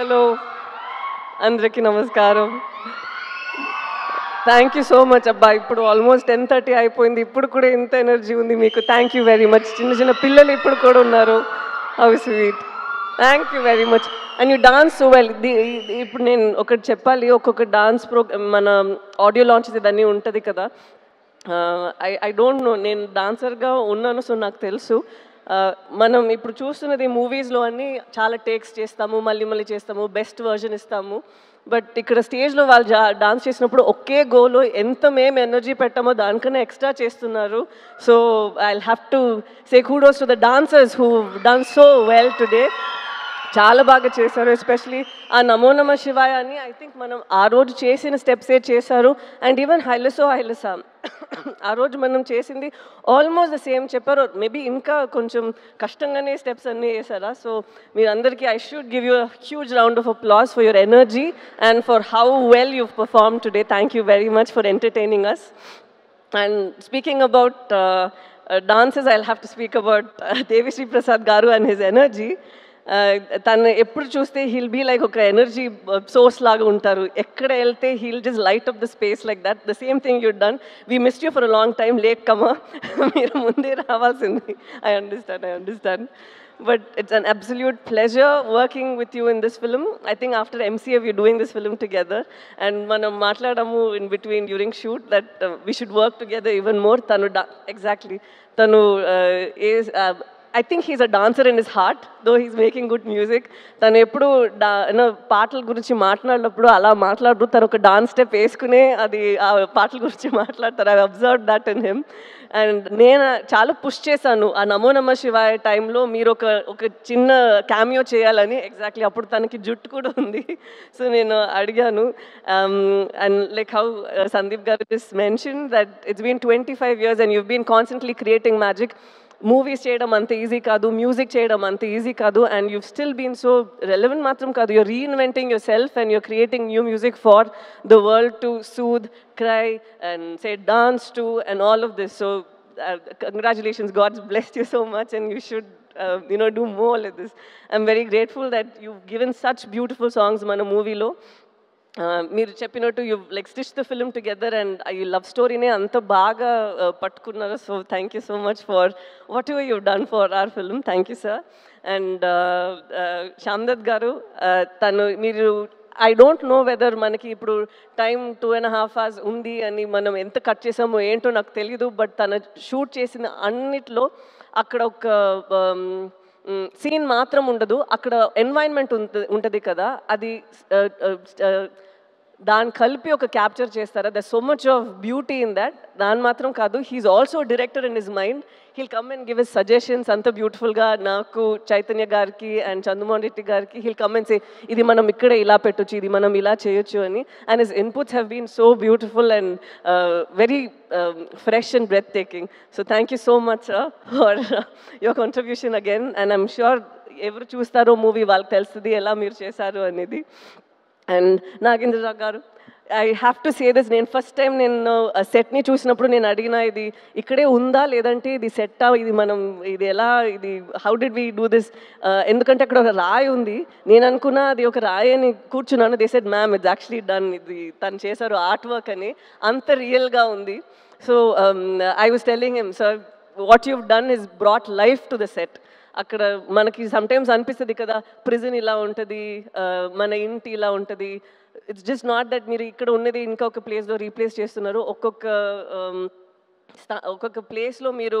Hello అందరికీ నమస్కారం. Thank you so much అబ్బా. ఇప్పుడు ఆల్మోస్ట్ 10:30 అయిపోయింది. ఇప్పుడు కూడా ఇంత ఎనర్జీ ఉంది మీకు. Thank you very much. చిన్న చిన్న పిల్లలు ఇప్పుడు కూడా ఉన్నారు. How sweet. Thank you very much. And you dance so well. ఇప్పుడు నేను ఒకటి చెప్పాలి. ఒక్కొక్క డాన్స్ మన ఆడియో లాంచెస్ ఇదన్నీ ఉంటుంది కదా. ఐ డోంట్ నో, నేను డాన్సర్గా ఉన్నాను, సో నాకు తెలుసు. మనం ఇప్పుడు చూస్తున్నది మూవీస్లో అన్నీ చాలా టేక్స్ చేస్తాము, మళ్ళీ మళ్ళీ చేస్తాము, బెస్ట్ వర్జన్ ఇస్తాము. బట్ ఇక్కడ స్టేజ్లో వాళ్ళు డాన్స్ చేసినప్పుడు ఒకే గోలో ఎంత మేము ఎనర్జీ పెట్టామో దానికన్నా ఎక్స్ట్రా చేస్తున్నారు. So I have to say kudos to the dancers who done so well today. చాలా బాగా చేశారు. ఎస్పెషలీ ఆ నమో నమ శివాయ అని ఐ థింక్ మనం ఆ రోజు చేసిన స్టెప్సే చేశారు. అండ్ ఈవెన్ హైలసో హైలసా ఆ రోజు మనం చేసింది ఆల్మోస్ట్ ద సేమ్ చెప్పారు. మేబీ ఇంకా కొంచెం కష్టంగానే స్టెప్స్ అన్నీ వేసారా. సో మీరందరికీ I should give you a huge round of applause for your energy and for how well you perform today. Thank you very much for entertaining us. And speaking about dances, I'll have to speak about Devi Sri Prasad Garu and his energy. తను ఎప్పుడు చూస్తే he'll be like ఒక energy source లాగా ఉంటారు. ఎక్కడ వెళ్తే he'll just light up the space like that. The same thing you done. We missed you for a long time. Late కమా, మీరు ముందే రావాల్సింది. I understand. But it's an absolute pleasure working with you in this film. I think after MCA we're doing this film together. And manam matladamu in between during shoot that we should work together even more. Tanu is I think he's a dancer in his heart, though he's making good music. తను ఎప్పుడు పాటల గురించి మాట్లాడినప్పుడు అలా మాట్లాడు, తను ఒక dance step వేసుకునే అది ఆ పాటల గురించి మాట్లాడతారు. I observe that in him. And నేను చాలా పుష్ చేశాను ఆ నమో నమ శివాయ టైంలో మీరు ఒక చిన్న క్యామియో చేయాలని. ఎగ్జాక్ట్లీ అప్పుడు తనకి జుట్టు కూడా ఉంది. సో నేను అడిగాను. And like how Sandeep garu just mention that it's been 25 years and you've been constantly creating magic. Movies చేయడం అంత ఈజీ కాదు, మ్యూజిక్ చేయడం అంత ఈజీ కాదు. And you still been so relevant మాత్రం కాదు, you're reinventing yourself and you're creating new music for the world to soothe, cry and say dance to and all of this. So congratulations, God's blessed you so much and you should do more like this. I'm very grateful that you've given such beautiful songs మన మూవీలో. మీరు చెప్పినట్టు you like stitch the film together and ఈ love స్టోరీనే అంత బాగా పట్టుకున్నారు. So thank you so much for whatever you done for our film. Thank you sir. And Shyamdutt గారు, మీరు ఐ డోంట్ నో వెదర్ మనకి ఇప్పుడు టైం 2.5 hours ఉంది అని మనం ఎంత కట్ చేసామో ఏంటో నాకు తెలియదు. బట్ తను షూట్ చేసిన అన్నిట్లో అక్కడ ఒక సీన్ మాత్రం ఉండదు, అక్కడ ఎన్వైరన్మెంట్ ఉంటుంది కదా, అది దాన్ని కలిపి ఒక క్యాప్చర్ చేస్తారా. There so much of beauty in that. దాని మాత్రం కాదు, he's also director in his mind. He'll come and give his suggestions అంత బ్యూటిఫుల్గా. నాకు చైతన్య గారికి అండ్ చంద్రమోహన్ రెడ్డి గారికి హీల్ కమ్ అండ్ సే ఇది మనం ఇక్కడే ఇలా పెట్టొచ్చు, ఇది మనం ఇలా చేయొచ్చు అని. And his inputs have been so beautiful and very fresh and breathtaking. So thank you so much for your contribution again. And I'm sure ఎవరు చూస్తారో మూవీ వాళ్ళకి తెలుస్తుంది ఎలా మీరు చేశారు అనేది. అండ్ నాగేంద్ర గారు, I have to say this. నేను ఫస్ట్ టైం నేను సెట్ని చూసినప్పుడు నేను అడిగిన ఇది ఇక్కడే ఉందా లేదంటే ఇది సెట్టా, ఇది ఎలా, ఇది how did we do this, ఎందుకంటే అక్కడ ఒక రాయి ఉంది. నేను అనుకున్నా అది ఒక రాయి అని కూర్చున్నాను. They said ma'am it's actually done, ఇది తను చేశారు ఆర్ట్ వర్క్ అని. అంత రియల్గా ఉంది. So I was telling him, sir what you've done is brought life to the set. అక్కడ మనకి సమ్టైమ్స్ అనిపిస్తుంది కదా ప్రిజన్ ఇలా ఉంటుంది, మన ఇంటి ఇలా ఉంటుంది. ఇట్స్ జస్ట్ నాట్ దట్ మీరు ఇక్కడ ఉన్నది ఇంకొక ప్లేస్లో రీప్లేస్ చేస్తున్నారు. ఒక్కొక్క ప్లేస్లో మీరు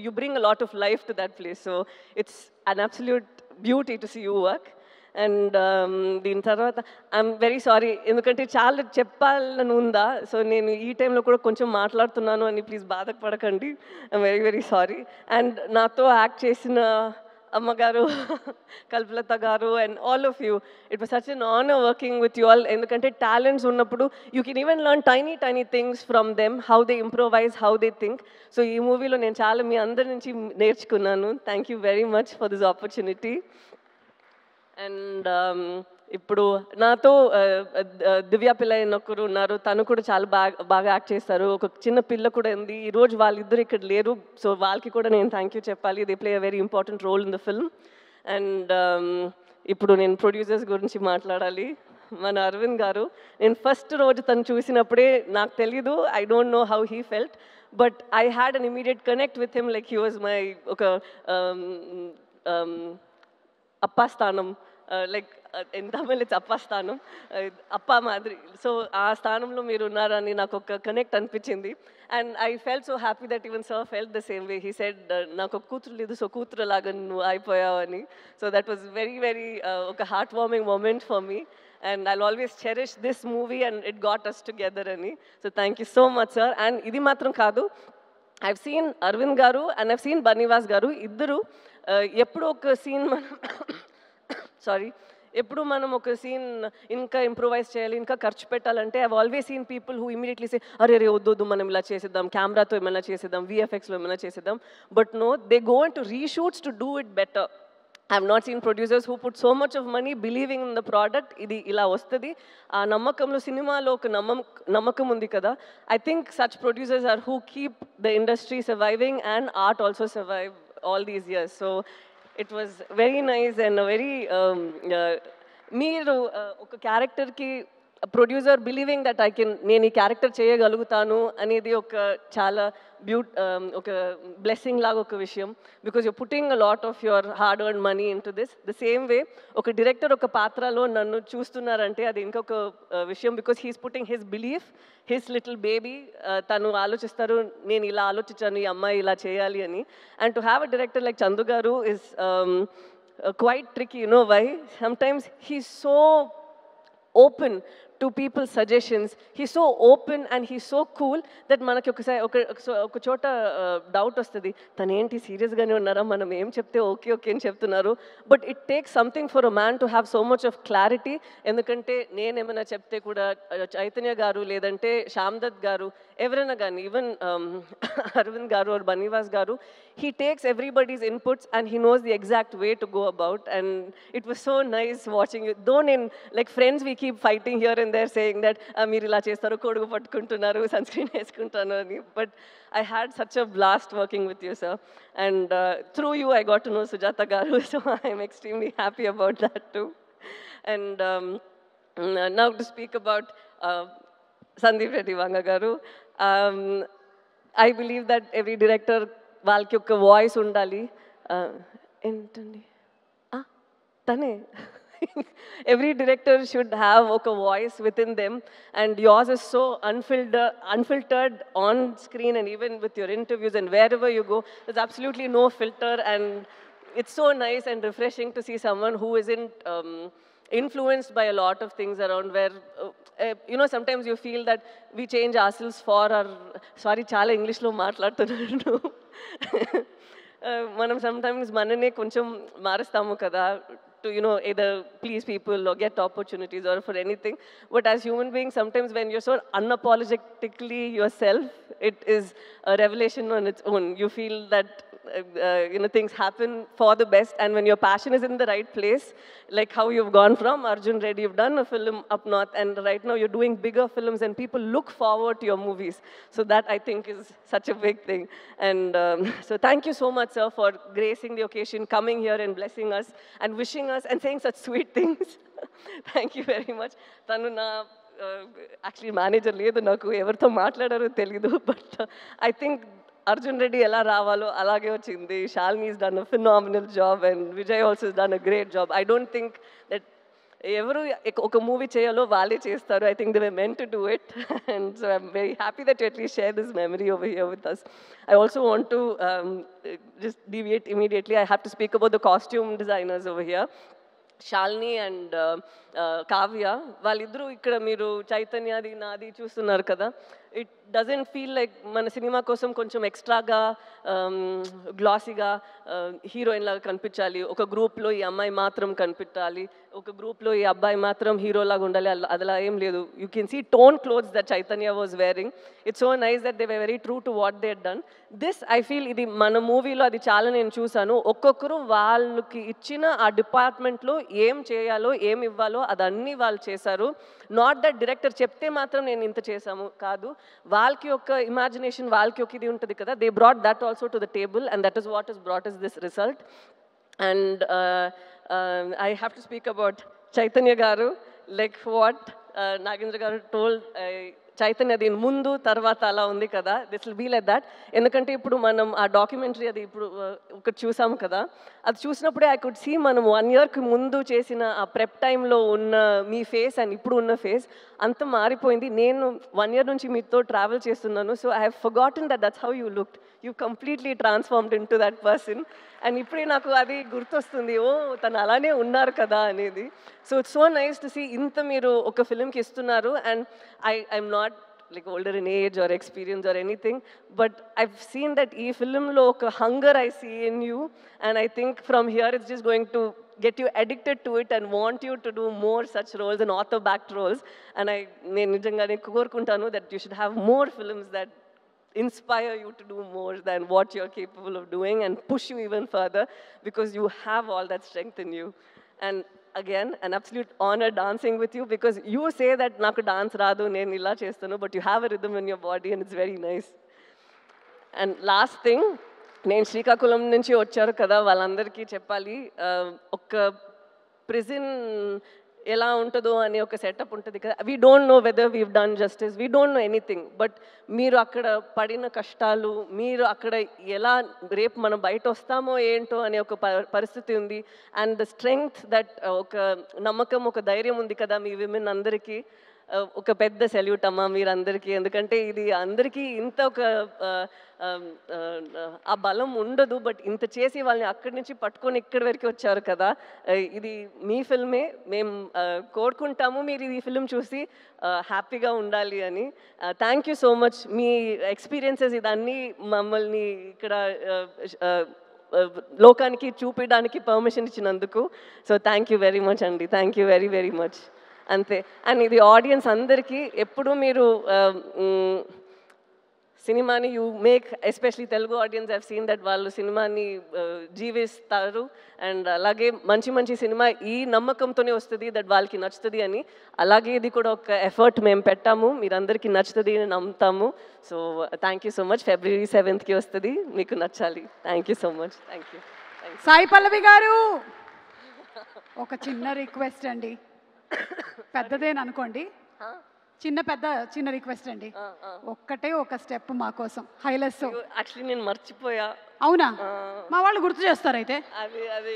you bring a lot of life to that place. So it's an absolute beauty to see you work. And దీని తర్వాత ఐఎమ్ వెరీ సారీ, ఎందుకంటే చాలా చెప్పాలని ఉందా. సో నేను ఈ టైంలో కూడా కొంచెం మాట్లాడుతున్నాను అని ప్లీజ్ బాధపడకండి. I'm very very sorry. And నాతో యాక్ట్ చేసిన అమ్మగారు, కల్పలత గారు and all of you, it was such an honour working with you all. ఎందుకంటే టాలెంట్స్ ఉన్నప్పుడు you can even learn tiny things from them, how they improvise, how they think. So ఈ మూవీలో నేను చాలా మీ అందరి నుంచి నేర్చుకున్నాను. Thank you very much for this opportunity. And ఇప్పుడు నాతో దివ్య పిల్ల ఒకరు ఉన్నారు, తను కూడా చాలా బాగా యాక్ట్ చేస్తారు. ఒక చిన్న పిల్ల కూడా ఉంది. ఈరోజు వాళ్ళిద్దరు ఇక్కడ లేరు, సో వాళ్ళకి కూడా నేను థ్యాంక్ యూ చెప్పాలి. They play a very important role in the film. And ఇప్పుడు నేను ప్రొడ్యూసర్స్ గురించి మాట్లాడాలి. మన అరవింద్ గారు, నేను ఫస్ట్ రోజు తను చూసినప్పుడే నాకు తెలీదు, I don't know how he felt, but I had an immediate connect with him, like he was my ఒక అప్పా స్థానం, లైక్ ఇన్ తమిళ్ ఇట్స్ అప్పా స్థానం, అప్పా మాదిరి. సో ఆ స్థానంలో మీరు ఉన్నారని నాకు ఒక కనెక్ట్ అనిపించింది. And I felt so happy that even sir felt the same way. He said నాకు ఒక కూతురు లేదు, సో కూతురు లాగా నువ్వు అయిపోయావని. So that was very very ఒక heart warming moment for me. And I'll always cherish this movie and it got us together ani. So thank you so much, sir. And idi matram kaadu, I've seen Arvind garu and I've seen Banivas garu iddaru eppudu oka scene manam sorry, ఎప్పుడు మనం ఒక scene ఇంకా improvise చేయాలి, ఇంకా ఖర్చు పెట్టాలంటే I always seen people who immediately say అరే రే వద్దు మనం ఇలా చేసేద్దాం, కెమెరాతో ఏమైనా చేసేద్దాం, విఎఫ్ఎక్స్లో ఏమైనా చేసేద్దాం. But no, they go into reshoots to do it better. I have not seen producers who put so much of money believing in the product. Idi ila vastadi aa nammakamlo cinema lo oka nammakam undi kada. I think such producers are who keep the industry surviving and art also survive all these years. So it was very nice and a very meeru oka character ki producer believing that నేను ఈ character చేయగలుగుతాను అనేది ఒక చాలా ఒక blessing లాగా ఒక విషయం. Because you're putting a lot of your hard earn money into this. The same way ఒక డైరెక్టర్ ఒక పాత్రలో నన్ను చూస్తున్నారంటే అది ఇంకొక విషయం. Because he's putting his belief, his little baby. తను ఆలోచిస్తారు నేను ఇలా ఆలోచించాను, ఈ అమ్మాయి ఇలా చేయాలి అని. And to have a director like Chandu గారు is quite tricky, you know why? Sometimes he's so open to people's suggestions. He's so open and he's so cool that manaki oka chota doubt ostadi, tanu enti serious gaane unnara, manam em chepte okay okay ani cheptunnaru. But it takes something for a man to have so much of clarity. Endukante nenu emana chepte kuda Chaitanya garu ledante Shamdat garu ఎవరైనా కానీ, even Arvind గారు or Banivas garu, he takes everybody's inputs and he knows the exact way to go about. And it was so nice watching you. Though in like friends we keep fighting here and there saying that మీరు ఇలా చేస్తారు, కొడుకు పట్టుకుంటున్నారు, sun screen వేసుకుంటాను అని. But I had such a blast working with you, sir. And through you I got to know Sujata garu, so I am extremely happy about that too. And now to speak about Sandeep Reddy Vanga garu. I believe that every director వాళ్ళకి ఒక voice ఉండాలి. ఏంటండి తనే every director should have a voice within them, and yours is so unfiltered on screen and even with your interviews and wherever you go, there's absolutely no filter. And it's so nice and refreshing to see someone who isn't influenced by a lot of things around, where you know, sometimes you feel that we change ourselves for our, sorry chala English lo maatladutunnanu, manam sometimes manane koncham marustamu kada to, you know, either please people or get opportunities or for anything. But as human beings, sometimes when you're so unapologetically yourself, it is a revelation on its own. You feel that you know, things happen for the best, and when your passion is in the right place, like how you've gone from Arjun Reddy, you've done a film up north, and right now you're doing bigger films and people look forward to your movies. So that I think is such a big thing. And so thank you so much, sir, for gracing the occasion, coming here and blessing us and wishing us and saying such sweet things. Thank you very much. Tanu na actually manager ledu naku evartho maatladaro telidu, but I think Arjun Reddy ela ravalo alage vachindi. Shalini has done a phenomenal job and Vijay also has done a great job. I don't think that ఎవరు ఒక movie చేయాలో వాళ్ళే చేస్తారు. I think they were meant to do it. And so I'm very happy that you at least share this memory over here with us. I also want to just deviate immediately. I have to speak about the costume designers over here. Shalini and Kavya, వాళ్ళిద్దరూ ఇక్కడ మీరు చైతన్యది నాది చూస్తున్నారు కదా. It doesn't feel like మన cinema కోసం కొంచెం ఎక్స్ట్రాగా గ్లాసీగా హీరోయిన్ లాగా కనిపించాలి, ఒక గ్రూప్లో ఈ అమ్మాయి మాత్రం కనిపించాలి, ఒక గ్రూప్లో ఈ అబ్బాయి మాత్రం హీరోలాగా ఉండాలి, అదలా ఏం లేదు. You can see tone clothes that Chaitanya was wearing. It's so nice that they were very true to what they done. This I feel ఇది మన మూవీలో అది చాలా నేను చూసాను. ఒక్కొక్కరు వాళ్ళకి ఇచ్చిన ఆ డిపార్ట్మెంట్లో ఏం చేయాలో ఏం ఇవ్వాలో అదన్నీ వాళ్ళు చేశారు. నాట్ దట్ డైరెక్టర్ చెప్తే మాత్రం నేను ఇంత చేశాము కాదు, వాళ్ళకి ఒక ఇమాజినేషన్, వాళ్ళకి ఒక ఇది ఉంటుంది కదా. They brought that also to the table, and that is what is brought is this result. And I have to speak about Chaitanya Garu, like what Nagendra Garu told. Chaitanya దీని ముందు తర్వాత అలా ఉంది కదా, this will be like that. ఎందుకంటే ఇప్పుడు మనం ఆ డాక్యుమెంటరీ అది ఇప్పుడు ఒకటి చూసాము కదా, అది చూసినప్పుడే ఐ కుడ్ సీ మనం 1 yearకి ముందు చేసిన ఆ ప్రెప్ టైంలో ఉన్న మీ ఫేస్ అండ్ ఇప్పుడు ఉన్న ఫేస్ అంత మారిపోయింది. నేను 1 year నుంచి మీతో ట్రావెల్ చేస్తున్నాను. So I have forgotten that's how you looked. You completely transformed in to that person. And ఇప్పుడే నాకు అది గుర్తొస్తుంది, ఓ తను అలానే ఉన్నారు కదా అనేది. So it's so nice to see ఇంత మీరు ఒక ఫిలింకి ఇస్తున్నారు. And I'm not like older in age or experience or anything, but I've seen that ee film lo oka hunger I see in you, and I think from here it's just going to get you addicted to it and want you to do more such roles and author backed roles. And నేను నిజంగానే కోరుకుంటాను that you should have more films that inspire you to do more than what you're capable of doing and push you even further, because you have all that strength in you. And again, an absolute honor dancing with you, because you say that naku dance raadu, nenu illa chestanu, but you have a rhythm in your body and it's very nice. And last thing, నేను శ్రీకాకుళం నుంచి వచ్చారు కదా, వాళ్ళందరికీ చెప్పాలి, ఒక prison ఎలా ఉంటుందో అనే ఒక సెటప్ ఉంటుంది కదా. We don't know whether weave done justice, we don't know anything, but మీరు అక్కడ పడిన కష్టాలు, మీరు అక్కడ ఎలా రేపు మనం బయట వస్తామో ఏంటో అనే ఒక పరిస్థితి ఉంది. అండ్ ద స్ట్రెంగ్త్ దట్, ఒక నమ్మకం, ఒక ధైర్యం ఉంది కదా మీ విమెన్ అందరికీ. ఒక పెద్ద సెల్యూట్ అమ్మా మీరందరికీ. ఎందుకంటే ఇది అందరికీ ఇంత ఒక ఆ బలం ఉండదు, బట్ ఇంత చేసి వాళ్ళని అక్కడి నుంచి పట్టుకొని ఇక్కడి వరకు వచ్చారు కదా. ఇది మీ ఫిల్మే, మేము కోరుకుంటాము మీరు ఈ ఫిల్మ్ చూసి హ్యాపీగా ఉండాలి అని. Thank you so much. మీ ఎక్స్పీరియన్సెస్ ఇదన్నీ మమ్మల్ని ఇక్కడ లోకానికి చూపించడానికి పర్మిషన్ ఇచ్చినందుకు. So thank you very much అండి. Thank you very very much. అంతే. అండ్ ఇది ఆడియన్స్ అందరికీ ఎప్పుడు మీరు సినిమాని you make, especially Telugu audience have seen that వాళ్ళు సినిమాని జీవిస్తారు. అండ్ అలాగే మంచి మంచి సినిమా ఈ నమ్మకంతోనే వస్తుంది దట్ వాళ్ళకి నచ్చుతుంది అని. అలాగే ఇది కూడా ఒక ఎఫర్ట్ మేము పెట్టాము, మీరందరికీ నచ్చుతుంది అని నమ్ముతాము. So thank you so much. February 7th వస్తుంది, మీకు నచ్చాలి. Thank you so much. Thank you. Sai Pallavi గారు, ఒక చిన్న రిక్వెస్ట్ అండి, పెద్దదేననుకోండి, చిన్న రిక్వెస్ట్ అండి, ఒక్కటే ఒక స్టెప్ మా కోసం హైలెస్. యాక్చువల్లీ నేను మర్చిపోయా. అవునా? మా వాళ్ళు గుర్తు చేస్తారు అయితే. అది అది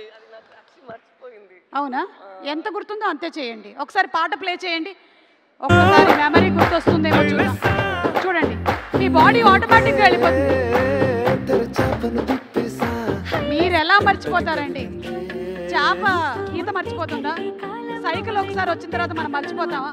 మర్చిపోయింది. అవునా? ఎంత గుర్తుందో అంతే చేయండి. ఒకసారి పాట ప్లే చేయండి, ఒక్కసారి మెమరీ గుర్తొస్తుందేమో చూద్దాం. చూడండి, మీ బాడీ ఆటోమేటిక్గా వెళ్ళిపోతుంది. మీరు ఎలా మర్చిపోతారండి? చేప ఈత మర్చిపోతుందా? సైకిల్ ఒకసారి వచ్చిన తర్వాత మనం మర్చిపోతామా?